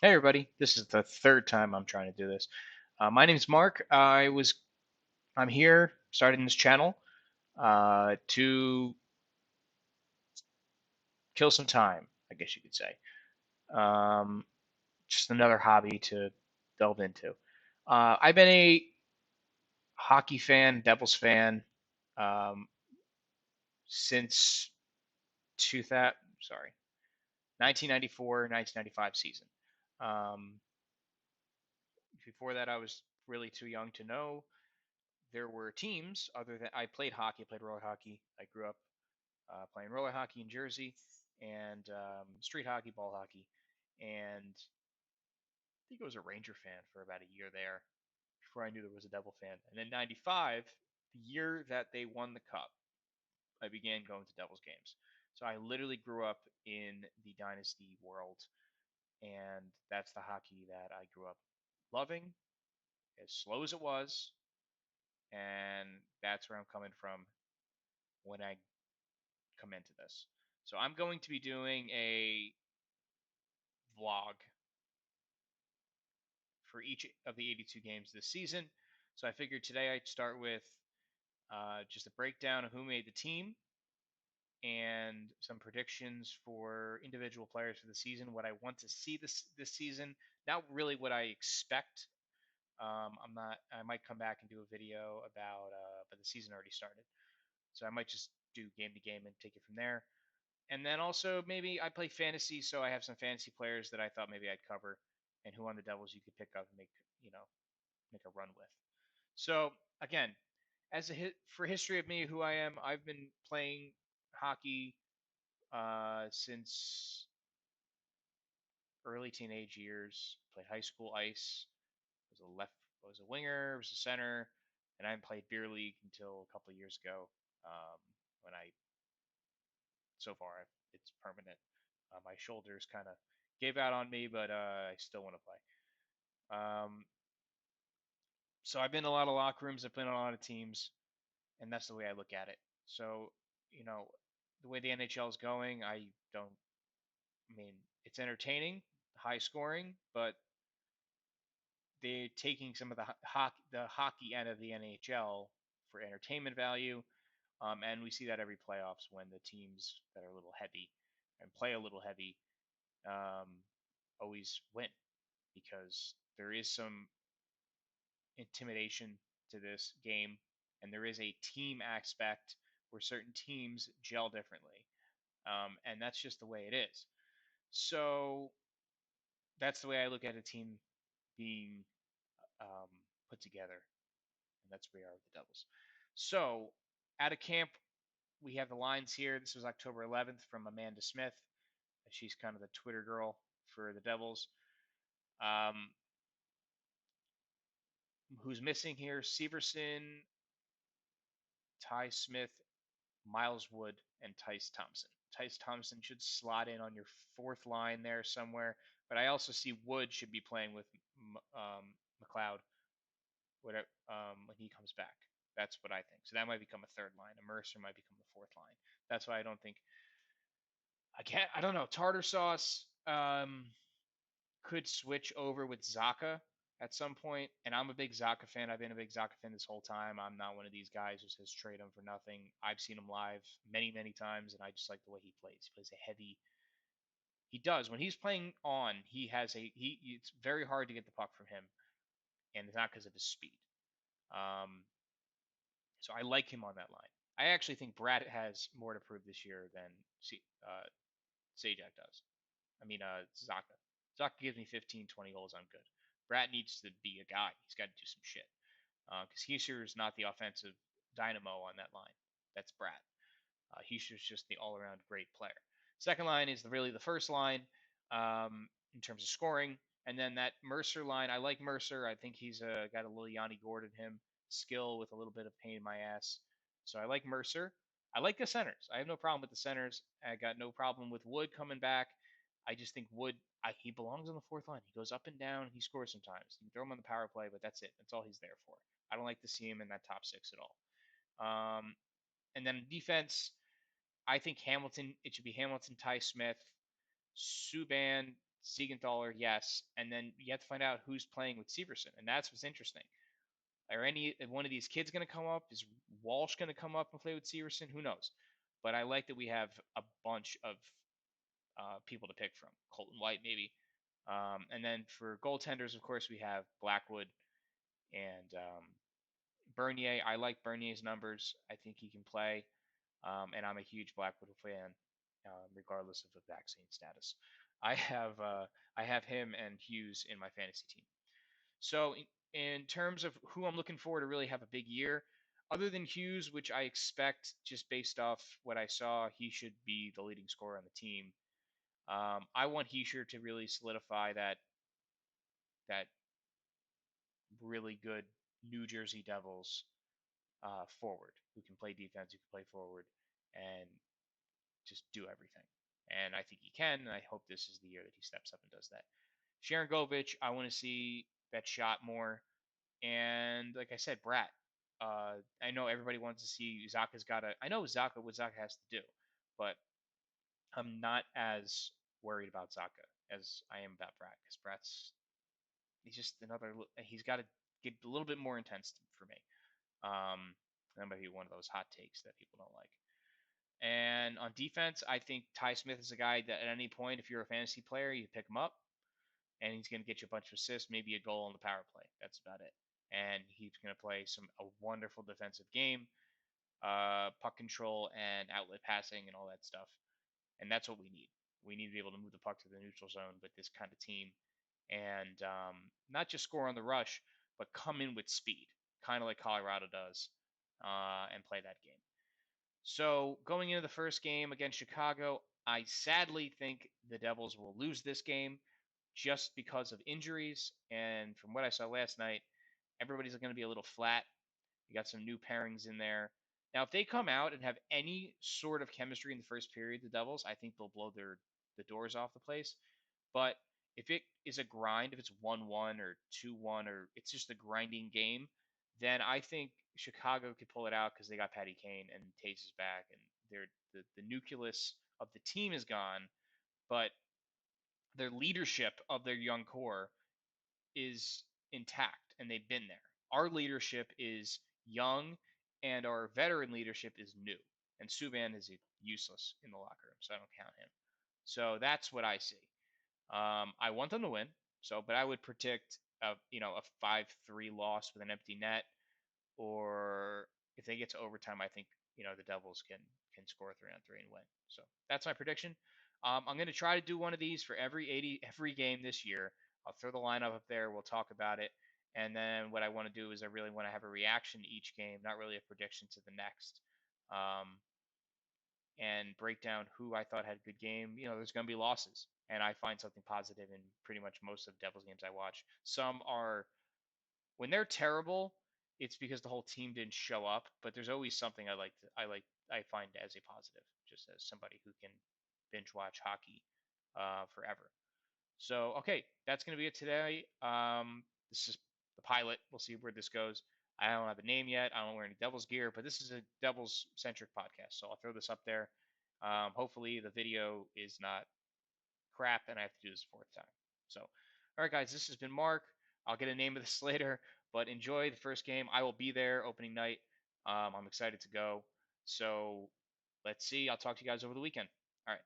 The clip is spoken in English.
Hey everybody, this is the third time I'm trying to do this. My name's Mark. I'm here starting this channel to kill some time, I guess you could say. Um, just another hobby to delve into. I've been a hockey fan, Devils fan, um, since 2000, sorry, 1994, 1995 season. Um, Before that, I was really too young to know there were teams other than I played hockey. I played roller hockey. I grew up playing roller hockey in Jersey and street hockey, ball hockey, and I think I was a Ranger fan for about a year there before I knew there was a Devil fan. And then '95, the year that they won the cup, I began going to Devils games. So I literally grew up in the dynasty world, and that's the hockey that I grew up loving, as slow as it was, and that's where I'm coming from when I come into this. So I'm going to be doing a vlog for each of the 82 games this season. So I figured today I'd start with just a breakdown of who made the team and some predictions for individual players for the season. What I want to see this season, not really what I expect. I'm not. I might come back and do a video about, but the season already started, so I might just do game to game and take it from there. And then also maybe I play fantasy, so I have some fantasy players that I thought maybe I'd cover, and who on the Devils you could pick up and make a run with. So again, as a hit for history of me, who I am, I've been playing hockey since early teenage years. Played high school ice. Was a left. Was a winger. Was a center, and I haven't played beer league until a couple of years ago. Um, when I so far it's permanent. My shoulders kind of gave out on me, but I still want to play. So I've been in a lot of locker rooms. I've been on a lot of teams, and that's the way I look at it. So you know, the way the NHL is going, I don't. I mean, it's entertaining, high scoring, but they're taking some of the hockey end of the NHL for entertainment value, and we see that every playoffs when the teams that are a little heavy and play a little heavy um, always win because there is some intimidation to this game, and there is a team aspect where certain teams gel differently, and that's just the way it is. So that's the way I look at a team being um, put together, and that's where we are with the Devils. So at a camp, we have the lines here. This was October 11th from Amanda Smith. She's kind of the Twitter girl for the Devils. Um, who's missing here? Severson, Ty Smith, Miles Wood, and Tice Thompson. Tice Thompson should slot in on your fourth line there somewhere, but I also see Wood should be playing with McLeod when he comes back. That's what I think. So that might become a third line. A Mercer might become the fourth line. That's why I don't think I can't. I don't know. Tartar sauce could switch over with Zaka at some point, and I'm a big Zaka fan. I've been a big Zaka fan this whole time. I'm not one of these guys who says trade him for nothing. I've seen him live many, many times, and I just like the way he plays. He plays a heavy. He does when he's playing on. He has a he. It's very hard to get the puck from him, and it's not because of his speed. Um, so I like him on that line. I actually think Brad has more to prove this year than Sajak does. I mean, Zaka. Zaka gives me 15, 20 goals. I'm good. Brad needs to be a guy. He's got to do some shit. Because Hischier is not the offensive dynamo on that line. That's Brad. Hischier's just the all around great player. Second line is really the first line in terms of scoring. And then that Mercer line, I like Mercer. I think he's got a little Yanni Gordon him skill with a little bit of pain in my ass. So I like Mercer. I like the centers. I have no problem with the centers. I got no problem with Wood coming back. I just think Wood, he belongs on the fourth line. He goes up and down. He scores sometimes. You can throw him on the power play, but that's it. That's all he's there for. I don't like to see him in that top six at all. And then defense, I think Hamilton. It should be Hamilton, Ty Smith, Subban, Siegenthaler, yes, and then you have to find out who's playing with Severson, and that's what's interesting. Are any one of these kids going to come up? Is Walsh going to come up and play with Severson? Who knows? But I like that we have a bunch of people to pick from. Colton White, maybe. And then for goaltenders, of course, we have Blackwood and Bernier. I like Bernier's numbers. I think he can play. And I'm a huge Blackwood fan, regardless of the vaccine status. I have I have him and Hughes in my fantasy team. So in terms of who I'm looking for to really have a big year, other than Hughes, which I expect just based off what I saw, he should be the leading scorer on the team. I want Heischer to really solidify that really good New Jersey Devils forward who can play defense, who can play forward, and just do everything. And I think he can, and I hope this is the year that he steps up and does that. Sharangovich, I want to see that shot more. And like I said, Bratt. I know everybody wants to see Zaka's got to. I know Zaka what Zaka has to do, but I'm not as worried about Zaka as I am about Bratt because Bratt's he's just another. He's got to get a little bit more intense for me. That might be one of those hot takes that people don't like. And on defense, I think Ty Smith is a guy that at any point, if you're a fantasy player, you pick him up, and he's going to get you a bunch of assists, maybe a goal on the power play. That's about it. And he's going to play a wonderful defensive game, puck control and outlet passing and all that stuff. And that's what we need. We need to be able to move the puck to the neutral zone with this kind of team, and not just score on the rush, but come in with speed, kind of like Colorado does, and play that game. So going into the first game against Chicago, I sadly think the Devils will lose this game just because of injuries. And from what I saw last night, everybody's going to be a little flat. You got some new pairings in there. Now, if they come out and have any sort of chemistry in the first period, the Devils, I think they'll blow the doors off the place. But if it is a grind, if it's 1-1 or 2-1, or it's just a grinding game, then I think Chicago could pull it out because they got Patty Kane and Taves is back, and the nucleus of the team is gone, but their leadership of their young core is intact, and they've been there. Our leadership is young, and our veteran leadership is new. And Subban is useless in the locker room, so I don't count him. So that's what I see. I want them to win. So, but I would predict a 5-3 loss with an empty net, or if they get to overtime, I think the Devils can score 3-on-3 and win. So that's my prediction. I'm going to try to do one of these for every game this year. I'll throw the lineup up there. We'll talk about it. And then what I want to do is I really want to have a reaction to each game, not really a prediction to the next. And break down who I thought had a good game. There's going to be losses, and I find something positive in pretty much most of the Devils games I watch. Some are when they're terrible, it's because the whole team didn't show up. But there's always something I find as a positive, just as somebody who can binge watch hockey forever. So okay, that's going to be it today. This is the pilot. We'll see where this goes. I don't have a name yet. I don't wear any Devils gear, but this is a Devils centric podcast, so I'll throw this up there. Hopefully the video is not crap, and I have to do this a fourth time. So, all right, guys, this has been Mark. I'll get a name of this later, but enjoy the first game. I will be there opening night. I'm excited to go. So let's see. I'll talk to you guys over the weekend. All right.